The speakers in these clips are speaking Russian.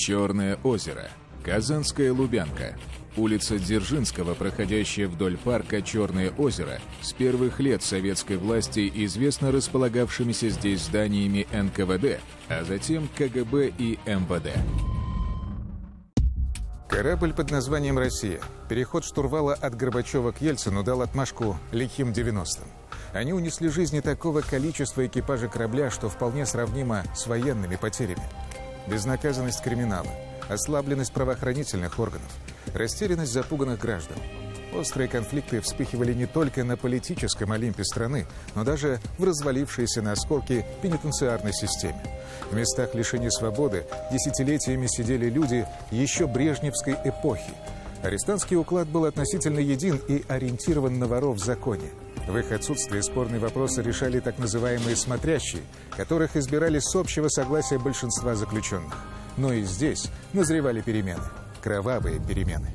Черное озеро. Казанская Лубянка. Улица Дзержинского, проходящая вдоль парка Черное озеро, с первых лет советской власти известна располагавшимися здесь зданиями НКВД, а затем КГБ и МВД. Корабль под названием «Россия». Переход штурвала от Горбачева к Ельцину дал отмашку лихим 90-м. Они унесли жизни такого количества экипажа корабля, что вполне сравнимо с военными потерями. Безнаказанность криминала, ослабленность правоохранительных органов, растерянность запуганных граждан. Острые конфликты вспыхивали не только на политическом Олимпе страны, но даже в развалившейся на осколки пенитенциарной системе. В местах лишения свободы десятилетиями сидели люди еще брежневской эпохи. Арестантский уклад был относительно един и ориентирован на воров в законе. В их отсутствие спорные вопросы решали так называемые «смотрящие», которых избирали с общего согласия большинства заключенных. Но и здесь назревали перемены. Кровавые перемены.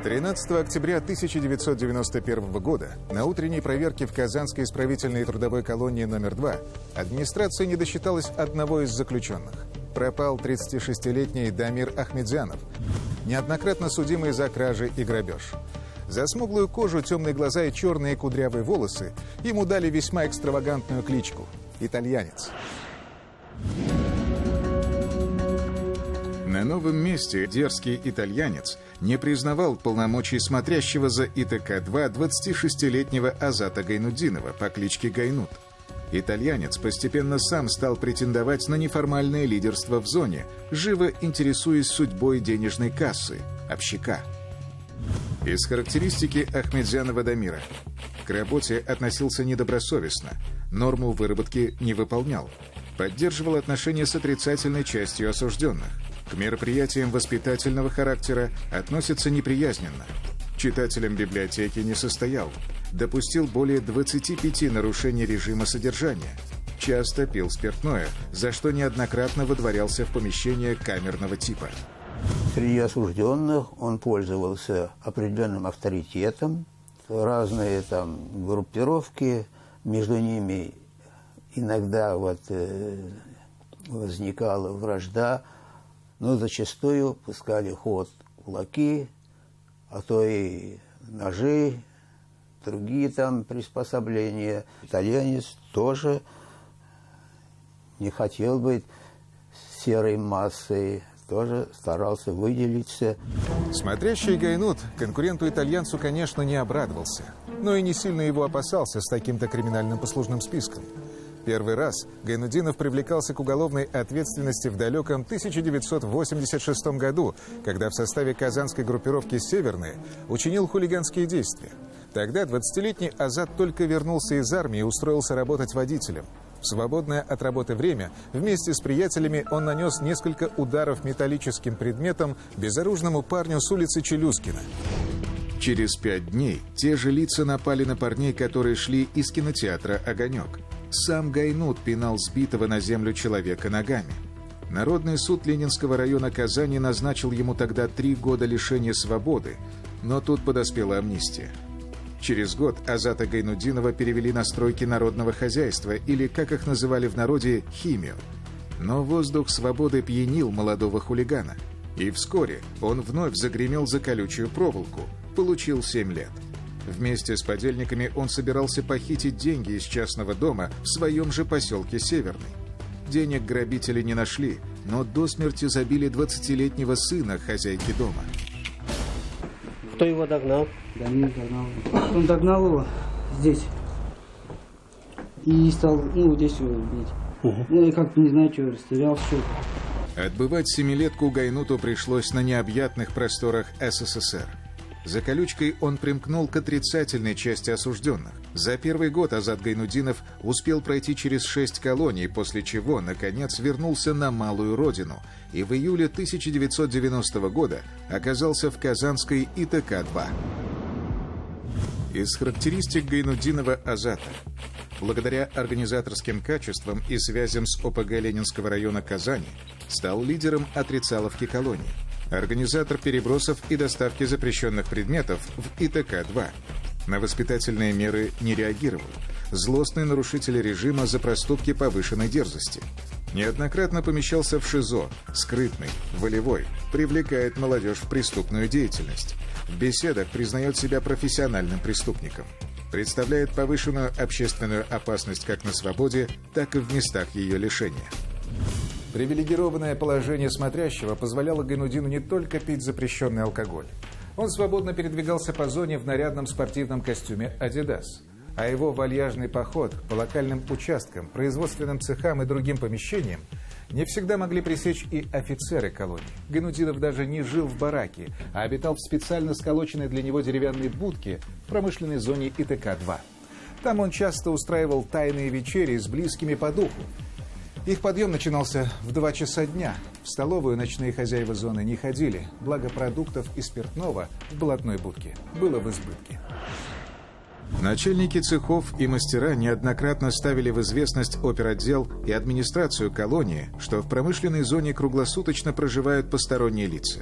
«13 октября 1991 года на утренней проверке в Казанской исправительной трудовой колонии номер 2 администрация не досчиталась одного из заключенных. Пропал 36-летний Дамир Ахмедзянов, неоднократно судимый за кражи и грабеж. За смуглую кожу, темные глаза и черные кудрявые волосы ему дали весьма экстравагантную кличку – «Итальянец». На новом месте дерзкий итальянец не признавал полномочий смотрящего за ИТК-2 26-летнего Азата Гайнутдинова по кличке Гайнут. Итальянец постепенно сам стал претендовать на неформальное лидерство в зоне, живо интересуясь судьбой денежной кассы – общака. Из характеристики Ахмедзянова Дамира. К работе относился недобросовестно, норму выработки не выполнял, поддерживал отношения с отрицательной частью осужденных. К мероприятиям воспитательного характера относится неприязненно. Читателем библиотеки не состоял. Допустил более 25 нарушений режима содержания. Часто пил спиртное, за что неоднократно выдворялся в помещение камерного типа. Среди осужденных он пользовался определенным авторитетом. Разные там группировки, между ними иногда возникала вражда. Но зачастую пускали в ход кулаки, а то и ножи, другие там приспособления. Итальянец тоже не хотел быть серой массой, тоже старался выделиться. Смотрящий Гайнут конкуренту-итальянцу, конечно, не обрадовался, но и не сильно его опасался с таким-то криминальным послужным списком. Первый раз Гайнутдинов привлекался к уголовной ответственности в далеком 1986 году, когда в составе казанской группировки «Северные» учинил хулиганские действия. Тогда 20-летний Азат только вернулся из армии и устроился работать водителем. В свободное от работы время вместе с приятелями он нанес несколько ударов металлическим предметом безоружному парню с улицы Челюскина. Через 5 дней те же лица напали на парней, которые шли из кинотеатра «Огонек». Сам Гайнут пинал сбитого на землю человека ногами. Народный суд Ленинского района Казани назначил ему тогда 3 года лишения свободы, но тут подоспела амнистия. Через год Азата Гайнутдинова перевели на стройки народного хозяйства, или, как их называли в народе, химию. Но воздух свободы пьянил молодого хулигана. И вскоре он вновь загремел за колючую проволоку, получил 7 лет. Вместе с подельниками он собирался похитить деньги из частного дома в своем же поселке Северный. Денег грабители не нашли, но до смерти забили 20-летнего сына хозяйки дома. Кто его догнал? Дамир догнал. Он догнал его здесь и стал, здесь его бить. Я как-то не знаю, что, растерялся, что-то. Отбывать 7-летку Гайнуту пришлось на необъятных просторах СССР. За колючкой он примкнул к отрицательной части осужденных. За первый год Азат Гайнутдинов успел пройти через 6 колоний, после чего, наконец, вернулся на малую родину и в июле 1990 года оказался в казанской ИТК-2. Из характеристик Гайнутдинова Азата. благодаря организаторским качествам и связям с ОПГ Ленинского района Казани, стал лидером отрицаловки колонии, организатор перебросов и доставки запрещенных предметов в ИТК-2. На воспитательные меры не реагировал. Злостный нарушитель режима за проступки повышенной дерзости. Неоднократно помещался в ШИЗО, скрытный, волевой, привлекает молодежь в преступную деятельность. В беседах признает себя профессиональным преступником. Представляет повышенную общественную опасность как на свободе, так и в местах ее лишения. Привилегированное положение смотрящего позволяло Гайнутдину не только пить запрещенный алкоголь. Он свободно передвигался по зоне в нарядном спортивном костюме «Адидас». А его вальяжный поход по локальным участкам, производственным цехам и другим помещениям не всегда могли пресечь и офицеры колонии. Гайнутдинов даже не жил в бараке, а обитал в специально сколоченной для него деревянной будке в промышленной зоне ИТК-2. Там он часто устраивал тайные вечери с близкими по духу. Их подъем начинался в 2 часа дня. В столовую ночные хозяева зоны не ходили, благо продуктов и спиртного в блатной будке было в избытке. Начальники цехов и мастера неоднократно ставили в известность оперотдел и администрацию колонии, что в промышленной зоне круглосуточно проживают посторонние лица.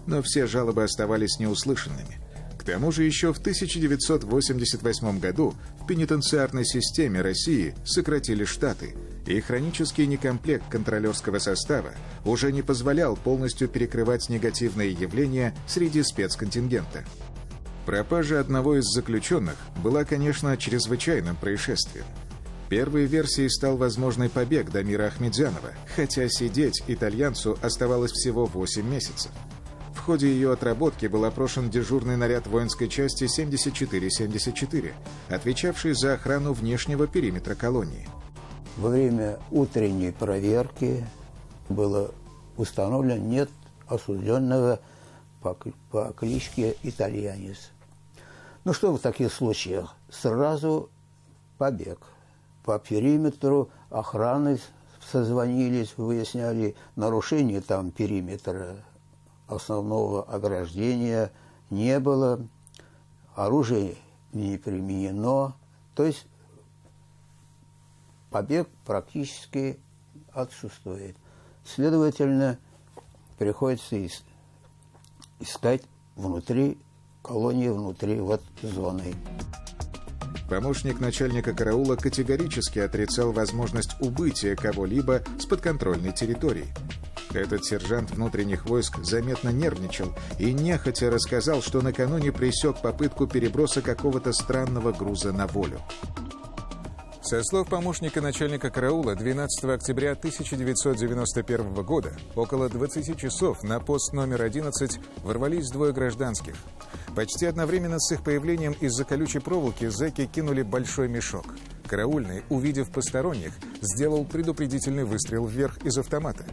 Но все жалобы оставались неуслышанными. К тому же еще в 1988 году в пенитенциарной системе России сократили штаты, и хронический некомплект контролерского состава уже не позволял полностью перекрывать негативные явления среди спецконтингента. Пропажа одного из заключенных была, конечно, чрезвычайным происшествием. Первой версией стал возможный побег Дамира Ахмедзянова, хотя сидеть итальянцу оставалось всего 8 месяцев. В ходе ее отработки был опрошен дежурный наряд воинской части 7474, отвечавший за охрану внешнего периметра колонии. Во время утренней проверки было установлено, нет осужденного по кличке Итальянец. Ну что в таких случаях? Сразу побег. По периметру охраны созвонились, выясняли нарушение там периметра основного ограждения не было, оружие не применено. То есть побег практически отсутствует. Следовательно, приходится искать внутри колонии, внутри зоны. Помощник начальника караула категорически отрицал возможность убытия кого-либо с подконтрольной территории. Этот сержант внутренних войск заметно нервничал и нехотя рассказал, что накануне пресек попытку переброса какого-то странного груза на волю. Со слов помощника начальника караула, 12 октября 1991 года около 20 часов на пост номер 11 ворвались 2 гражданских. Почти одновременно с их появлением из-за колючей проволоки зэки кинули большой мешок. Караульный, увидев посторонних, сделал предупредительный выстрел вверх из автомата.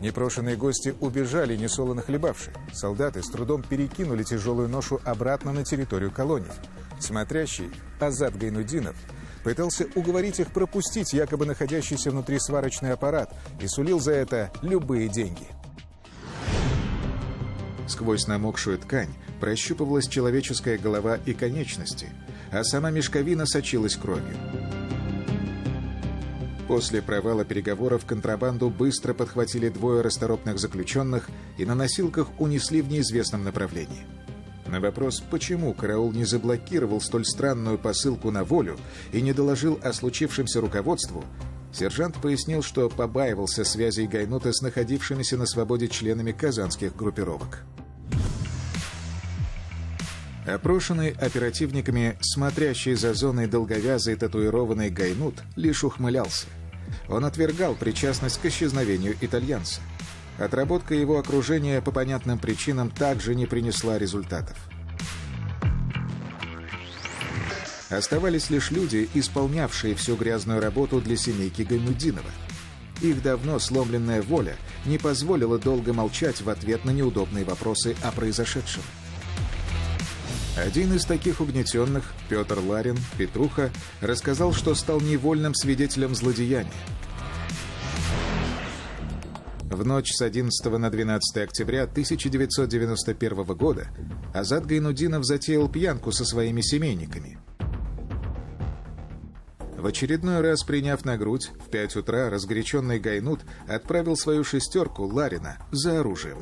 Непрошенные гости убежали, несолоно хлебавши. Солдаты с трудом перекинули тяжелую ношу обратно на территорию колонии. Смотрящий Азат Гайнутдинов пытался уговорить их пропустить якобы находящийся внутри сварочный аппарат и сулил за это любые деньги. Сквозь намокшую ткань прощупывалась человеческая голова и конечности, а сама мешковина сочилась кровью. После провала переговоров контрабанду быстро подхватили 2 расторопных заключенных и на носилках унесли в неизвестном направлении. На вопрос, почему караул не заблокировал столь странную посылку на волю и не доложил о случившемся руководству, сержант пояснил, что побаивался связей Гайнута с находившимися на свободе членами казанских группировок. Опрошенный оперативниками, смотрящий за зоной долговязый татуированный Гайнут, лишь ухмылялся. Он отвергал причастность к исчезновению итальянца. Отработка его окружения по понятным причинам также не принесла результатов. Оставались лишь люди, исполнявшие всю грязную работу для семейки Гайнутдинова. Их давно сломленная воля не позволила долго молчать в ответ на неудобные вопросы о произошедшем. Один из таких угнетенных, Петр Ларин, Петруха, рассказал, что стал невольным свидетелем злодеяния. В ночь с 11 на 12 октября 1991 года Азат Гайнутдинов затеял пьянку со своими семейниками. В очередной раз приняв на грудь, в 5 утра разгоряченный Гайнут отправил свою шестерку Ларина за оружием.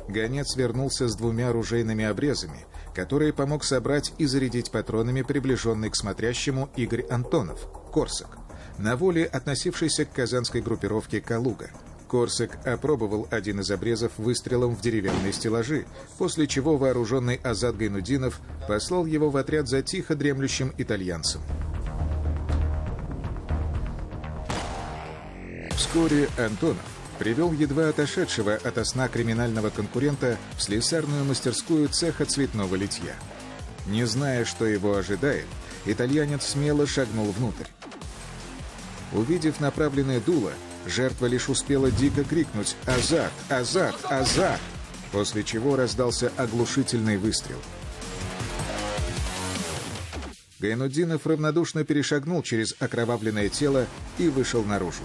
Гонец вернулся с 2 оружейными обрезами, которые помог собрать и зарядить патронами приближенный к смотрящему Игорь Антонов, Корсак, на воле относившийся к казанской группировке «Калуга». Корсак опробовал один из обрезов выстрелом в деревянные стеллажи, после чего вооруженный Азат Гайнутдинов послал его в отряд за тихо дремлющим итальянцем. Вскоре Антонов привел едва отошедшего ото сна криминального конкурента в слесарную мастерскую цеха цветного литья. Не зная, что его ожидает, итальянец смело шагнул внутрь. Увидев направленное дуло, жертва лишь успела дико крикнуть «Азат! Азат! Азат!», после чего раздался оглушительный выстрел. Гайнутдинов равнодушно перешагнул через окровавленное тело и вышел наружу.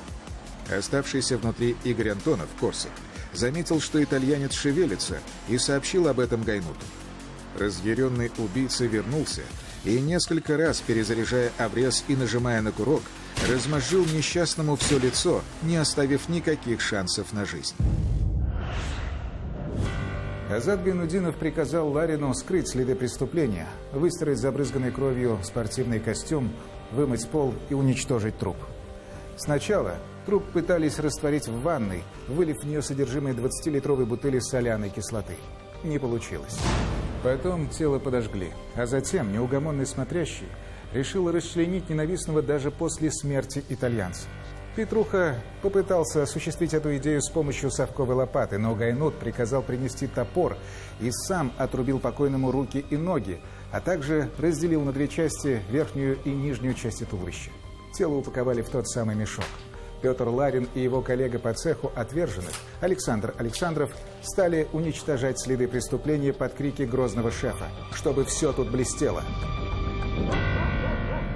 Оставшийся внутри Игорь Антонов, Корсак, заметил, что итальянец шевелится, и сообщил об этом Гайнуту. Разъяренный убийца вернулся и, несколько раз перезаряжая обрез и нажимая на курок, размозжил несчастному все лицо, не оставив никаких шансов на жизнь. Азат Гайнутдинов приказал Ларину скрыть следы преступления, выстроить забрызганный кровью спортивный костюм, вымыть пол и уничтожить труп. Сначала труп пытались растворить в ванной, вылив в нее содержимое 20-литровой бутыли соляной кислоты. Не получилось. Потом тело подожгли, а затем неугомонный смотрящий решил расчленить ненавистного даже после смерти итальянца. Петруха попытался осуществить эту идею с помощью совковой лопаты, но Гайнут приказал принести топор и сам отрубил покойному руки и ноги, а также разделил на 2 части верхнюю и нижнюю части туловища. Тело упаковали в тот самый мешок. Петр Ларин и его коллега по цеху отверженных, Александр Александров, стали уничтожать следы преступления под крики грозного шефа, чтобы все тут блестело.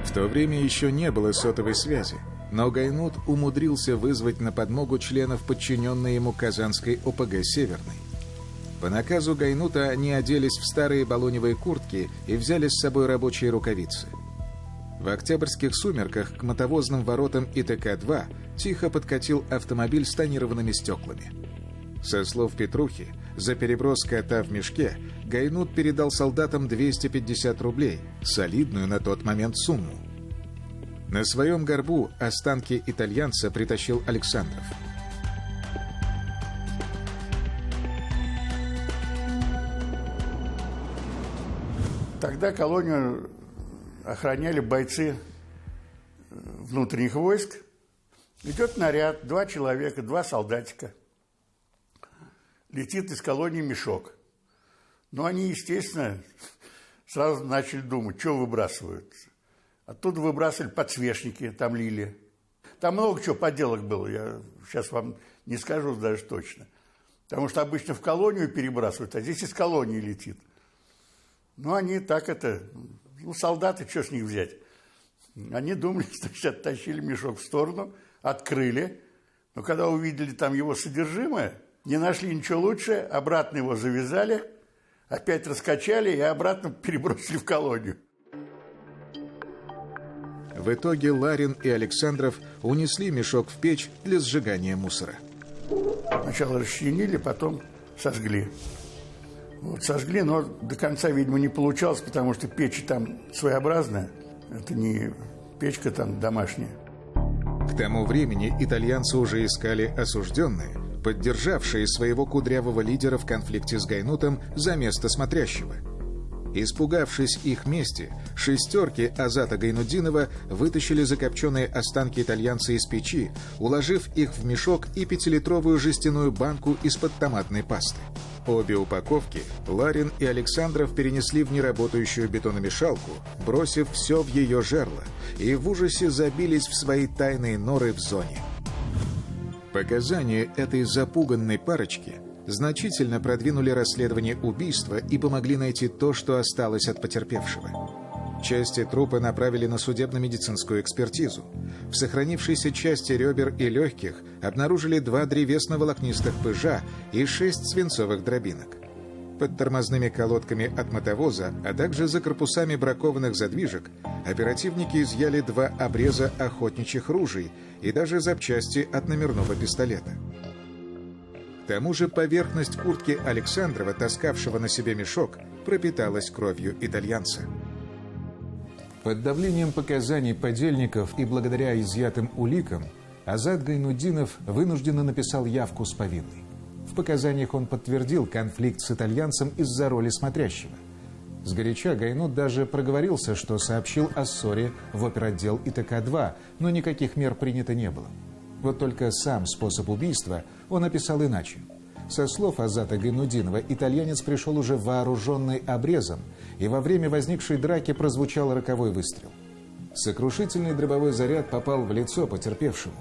В то время еще не было сотовой связи, но Гайнут умудрился вызвать на подмогу членов подчиненной ему Казанской ОПГ «Северной». По наказу Гайнута они оделись в старые балоневые куртки и взяли с собой рабочие рукавицы. В октябрьских сумерках к мотовозным воротам ИТК-2 тихо подкатил автомобиль с тонированными стеклами. Со слов Петрухи, за переброс кота в мешке Гайнут передал солдатам 250 рублей, солидную на тот момент сумму. На своем горбу останки итальянца притащил Александров. Тогда колонию охраняли бойцы внутренних войск. Идет наряд, 2 человека, 2 солдатика. Летит из колонии мешок. Но они, естественно, сразу начали думать, что выбрасывают. Оттуда выбрасывали подсвечники, там лили. Там много чего подделок было, я сейчас вам не скажу даже точно. Потому что обычно в колонию перебрасывают, а здесь из колонии летит. Ну, они так солдаты, что с них взять? Они думали, что оттащили мешок в сторону, открыли. Но когда увидели там его содержимое, не нашли ничего лучше, обратно его завязали, опять раскачали и обратно перебросили в колонию. В итоге Ларин и Александров унесли мешок в печь для сжигания мусора. Сначала расчленили, потом сожгли. Сожгли, но до конца, видимо, не получалось, потому что печь там своеобразная. Это не печка там домашняя. К тому времени итальянцы уже искали осужденные, поддержавшие своего кудрявого лидера в конфликте с Гайнутом за место смотрящего. Испугавшись их мести, шестерки Азата Гайнутдинова вытащили закопченные останки итальянца из печи, уложив их в мешок и 5-литровую жестяную банку из-под томатной пасты. Обе упаковки Ларин и Александров перенесли в неработающую бетономешалку, бросив все в ее жерло, и в ужасе забились в свои тайные норы в зоне. Показания этой запуганной парочки значительно продвинули расследование убийства и помогли найти то, что осталось от потерпевшего. Части трупа направили на судебно-медицинскую экспертизу. В сохранившейся части ребер и легких обнаружили 2 древесно-волокнистых пыжа и 6 свинцовых дробинок. Под тормозными колодками от мотовоза, а также за корпусами бракованных задвижек, оперативники изъяли 2 обреза охотничьих ружей и даже запчасти от номерного пистолета. К тому же поверхность куртки Александрова, таскавшего на себе мешок, пропиталась кровью итальянца. Под давлением показаний подельников и благодаря изъятым уликам Азат Гайнутдинов вынужденно написал явку с повинной. В показаниях он подтвердил конфликт с итальянцем из-за роли смотрящего. Сгоряча Гайнут даже проговорился, что сообщил о ссоре в оперотдел ИТК-2, но никаких мер принято не было. Вот только сам способ убийства он описал иначе. Со слов Азата Гайнутдинова, итальянец пришел уже вооруженный обрезом, и во время возникшей драки прозвучал роковой выстрел. Сокрушительный дробовой заряд попал в лицо потерпевшему.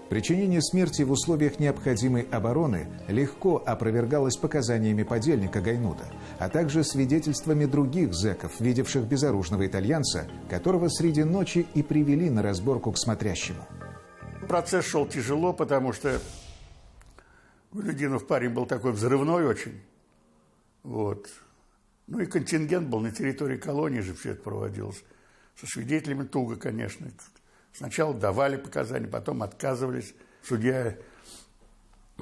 Причинение смерти в условиях необходимой обороны легко опровергалось показаниями подельника Гайнута, а также свидетельствами других зэков, видевших безоружного итальянца, которого среди ночи и привели на разборку к смотрящему. Процесс шел тяжело, потому что Гайнутдинов парень был такой взрывной очень. Вот. Ну и контингент был на территории колонии же все это проводилось. Со свидетелями туго, конечно. Сначала давали показания, потом отказывались. Судья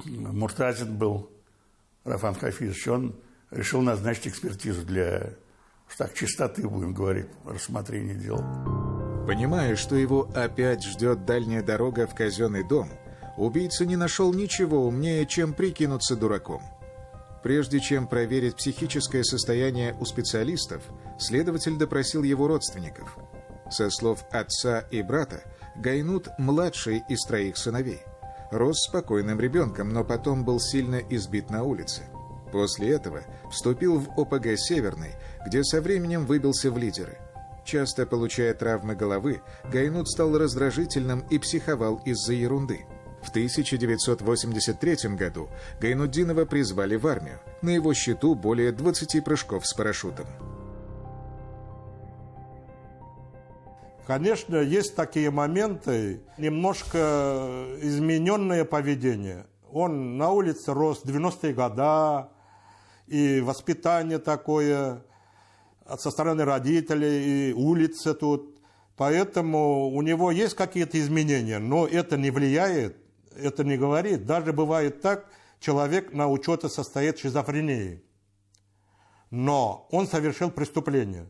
Муртазин был, Рафан Хафизович, он решил назначить экспертизу для, так, чистоты, будем говорить, рассмотрения дела. Понимая, что его опять ждет дальняя дорога в казенный дом, убийца не нашел ничего умнее, чем прикинуться дураком. Прежде чем проверить психическое состояние у специалистов, следователь допросил его родственников. Со слов отца и брата, Гайнут – младший из 3 сыновей. Рос спокойным ребенком, но потом был сильно избит на улице. После этого вступил в ОПГ «Северный», где со временем выбился в лидеры. Часто получая травмы головы, Гайнут стал раздражительным и психовал из-за ерунды. В 1983 году Гайнутдинова призвали в армию. На его счету более 20 прыжков с парашютом. Конечно, есть такие моменты, немножко измененное поведение. Он на улице рос в 90-е годы, и воспитание такое со стороны родителей, и улица тут. Поэтому у него есть какие-то изменения, но это не влияет, это не говорит. Даже бывает так, человек на учете состоит шизофренией, но он совершил преступление.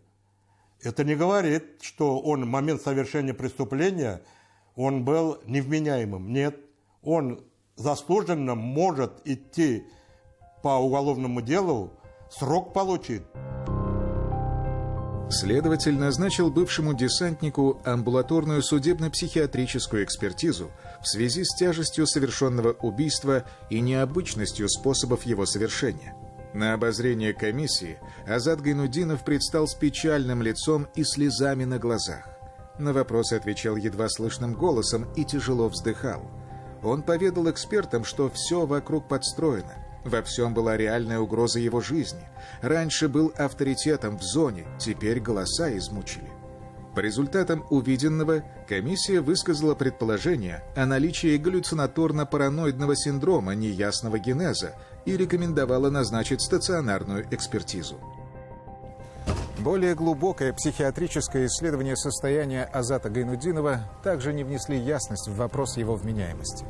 Это не говорит, что он в момент совершения преступления он был невменяемым. Нет, он заслуженно может идти по уголовному делу, срок получит. Следователь назначил бывшему десантнику амбулаторную судебно-психиатрическую экспертизу в связи с тяжестью совершенного убийства и необычностью способов его совершения. На обозрение комиссии Азат Гайнутдинов предстал с печальным лицом и слезами на глазах. На вопросы отвечал едва слышным голосом и тяжело вздыхал. Он поведал экспертам, что все вокруг подстроено. Во всем была реальная угроза его жизни. Раньше был авторитетом в зоне, теперь голоса измучили. По результатам увиденного комиссия высказала предположение о наличии галлюцинаторно-параноидного синдрома неясного генеза и рекомендовала назначить стационарную экспертизу. Более глубокое психиатрическое исследование состояния Азата Гайнутдинова также не внесли ясность в вопрос его вменяемости.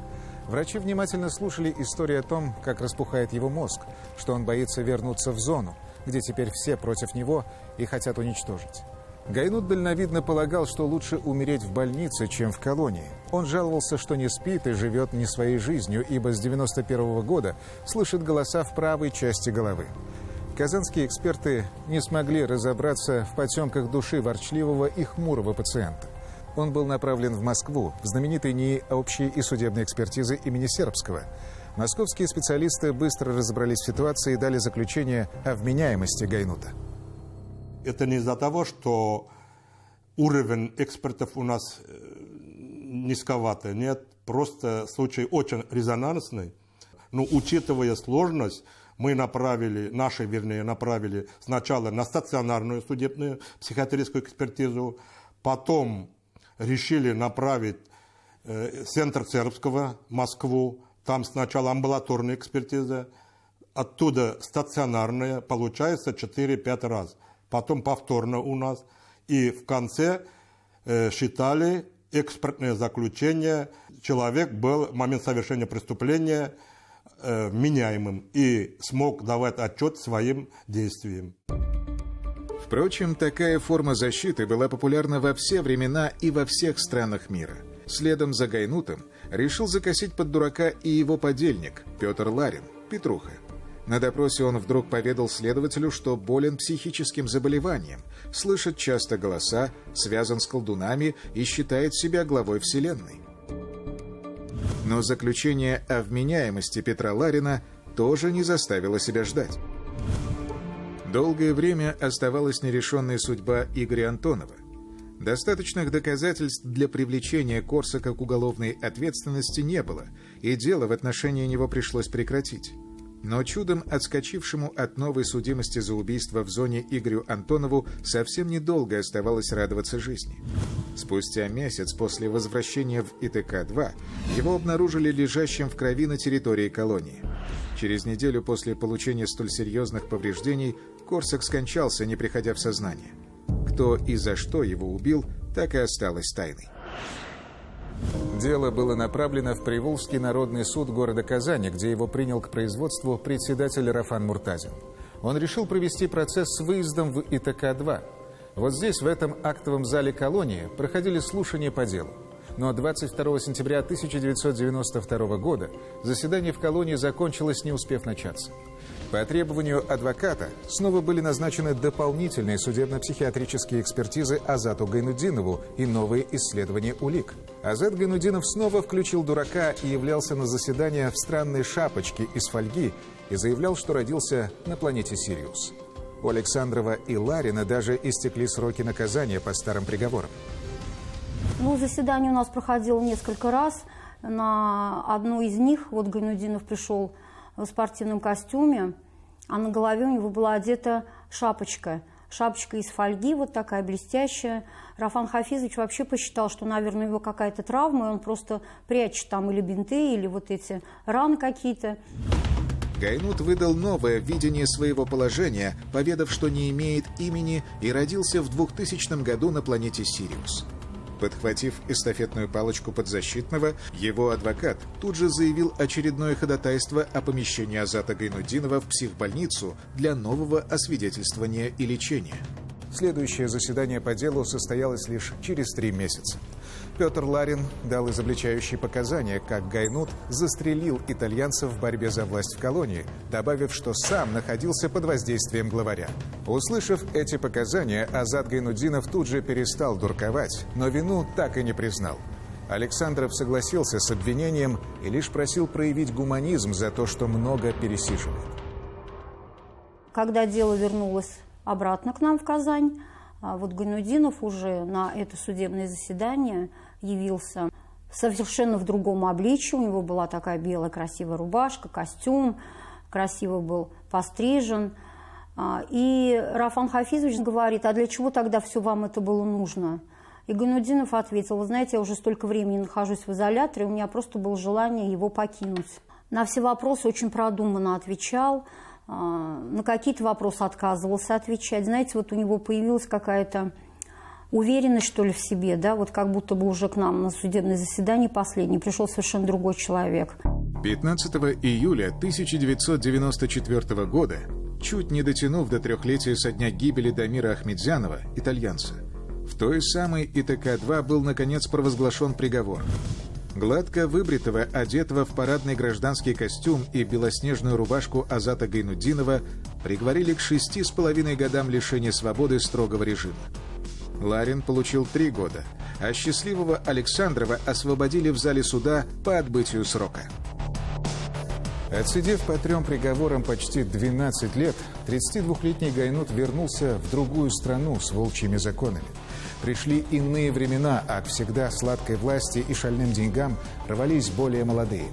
Врачи внимательно слушали историю о том, как распухает его мозг, что он боится вернуться в зону, где теперь все против него и хотят уничтожить. Гайнут дальновидно полагал, что лучше умереть в больнице, чем в колонии. Он жаловался, что не спит и живет не своей жизнью, ибо с 91-го года слышит голоса в правой части головы. Казанские эксперты не смогли разобраться в потемках души ворчливого и хмурого пациента. Он был направлен в Москву, в знаменитый НИИ общей и судебной экспертизы имени Сербского. Московские специалисты быстро разобрались в ситуации и дали заключение о вменяемости Гайнута. Это не из-за того, что уровень экспертов у нас низковатый. Нет, просто случай очень резонансный. Но учитывая сложность, мы направили сначала на стационарную судебную психиатрическую экспертизу, потом решили направить в центр Сербского, Москву. Там сначала амбулаторная экспертиза, оттуда стационарные, получается 4-5 раз. Потом повторно у нас. И в конце считали экспертное заключение. Человек был в момент совершения преступления вменяемым и смог давать отчет своим действиям. Впрочем, такая форма защиты была популярна во все времена и во всех странах мира. Следом за Гайнутом решил закосить под дурака и его подельник Петр Ларин, Петруха. На допросе он вдруг поведал следователю, что болен психическим заболеванием, слышит часто голоса, связан с колдунами и считает себя главой Вселенной. Но заключение о вменяемости Петра Ларина тоже не заставило себя ждать. Долгое время оставалась нерешенной судьба Игоря Антонова. Достаточных доказательств для привлечения Корсака к уголовной ответственности не было, и дело в отношении него пришлось прекратить. Но чудом отскочившему от новой судимости за убийство в зоне Игорю Антонову совсем недолго оставалось радоваться жизни. Спустя месяц после возвращения в ИТК-2 его обнаружили лежащим в крови на территории колонии. Через неделю после получения столь серьезных повреждений Корсак скончался, не приходя в сознание. Кто и за что его убил, так и осталось тайной. Дело было направлено в Приволжский народный суд города Казани, где его принял к производству председатель Рафан Муртазин. Он решил провести процесс с выездом в ИТК-2. Вот здесь, в этом актовом зале колонии, проходили слушания по делу. Но 22 сентября 1992 года заседание в колонии закончилось, не успев начаться. По требованию адвоката снова были назначены дополнительные судебно-психиатрические экспертизы Азату Гайнутдинову и новые исследования улик. Азат Гайнутдинов снова включил дурака и являлся на заседание в странной шапочке из фольги и заявлял, что родился на планете Сириус. У Александрова и Ларина даже истекли сроки наказания по старым приговорам. Заседание у нас проходило несколько раз. На одну из них Гайнутдинов пришел в спортивном костюме, а на голове у него была одета шапочка. Шапочка из фольги, вот такая блестящая. Рафан Хафизович вообще посчитал, что, наверное, у него какая-то травма, и он просто прячет там или бинты, или вот эти раны какие-то. Гайнут выдал новое видение своего положения, поведав, что не имеет имени и родился в 2000 году на планете Сириус. Подхватив эстафетную палочку подзащитного, его адвокат тут же заявил очередное ходатайство о помещении Азата Гайнутдинова в психбольницу для нового освидетельствования и лечения. Следующее заседание по делу состоялось лишь через 3 месяца. Петр Ларин дал изобличающие показания, как Гайнут застрелил итальянцев в борьбе за власть в колонии, добавив, что сам находился под воздействием главаря. Услышав эти показания, Азат Гайнутдинов тут же перестал дурковать, но вину так и не признал. Александров согласился с обвинением и лишь просил проявить гуманизм за то, что много пересиживает. Когда дело вернулось обратно к нам в Казань, Гайнутдинов уже на это судебное заседание явился совершенно в другом обличии. У него была такая белая красивая рубашка, костюм, красиво был пострижен. И Рафан Хафизович говорит: а для чего тогда все вам это было нужно? И Гайнутдинов ответил: вы знаете, я уже столько времени нахожусь в изоляторе, у меня просто было желание его покинуть. На все вопросы очень продуманно отвечал. На какие-то вопросы отказывался отвечать. Знаете, у него появилась какая-то уверенность, что ли, в себе, да, как будто бы уже к нам на судебное заседание последний пришел совершенно другой человек. 15 июля 1994 года, чуть не дотянув до 3-летия со дня гибели Дамира Ахмедзянова, итальянца, в той самой ИТК-2 был, наконец, провозглашен приговор. Гладко выбритого, одетого в парадный гражданский костюм и белоснежную рубашку Азата Гайнутдинова приговорили к 6,5 годам лишения свободы строгого режима. Ларин получил 3 года, а счастливого Александрова освободили в зале суда по отбытию срока. Отсидев по 3 приговорам почти 12 лет, 32-летний Гайнут вернулся в другую страну с волчьими законами. Пришли иные времена, а к всегда сладкой власти и шальным деньгам рвались более молодые.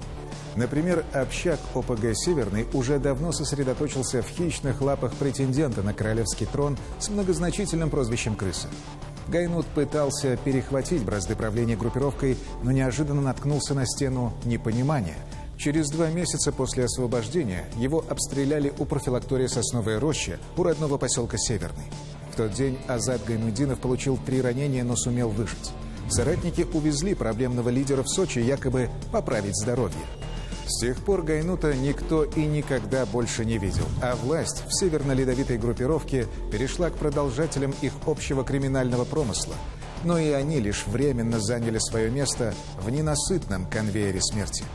Например, общак ОПГ «Северный» уже давно сосредоточился в хищных лапах претендента на королевский трон с многозначительным прозвищем «Крыса». Гайнут пытался перехватить бразды правления группировкой, но неожиданно наткнулся на стену непонимания. Через 2 месяца после освобождения его обстреляли у профилактория «Сосновая роща» у родного поселка Северный. В тот день Азат Гайнутдинов получил 3 ранения, но сумел выжить. Соратники увезли проблемного лидера в Сочи, якобы поправить здоровье. С тех пор Гайнута никто и никогда больше не видел, а власть в северно-ледовитой группировке перешла к продолжателям их общего криминального промысла. Но и они лишь временно заняли свое место в ненасытном конвейере смерти.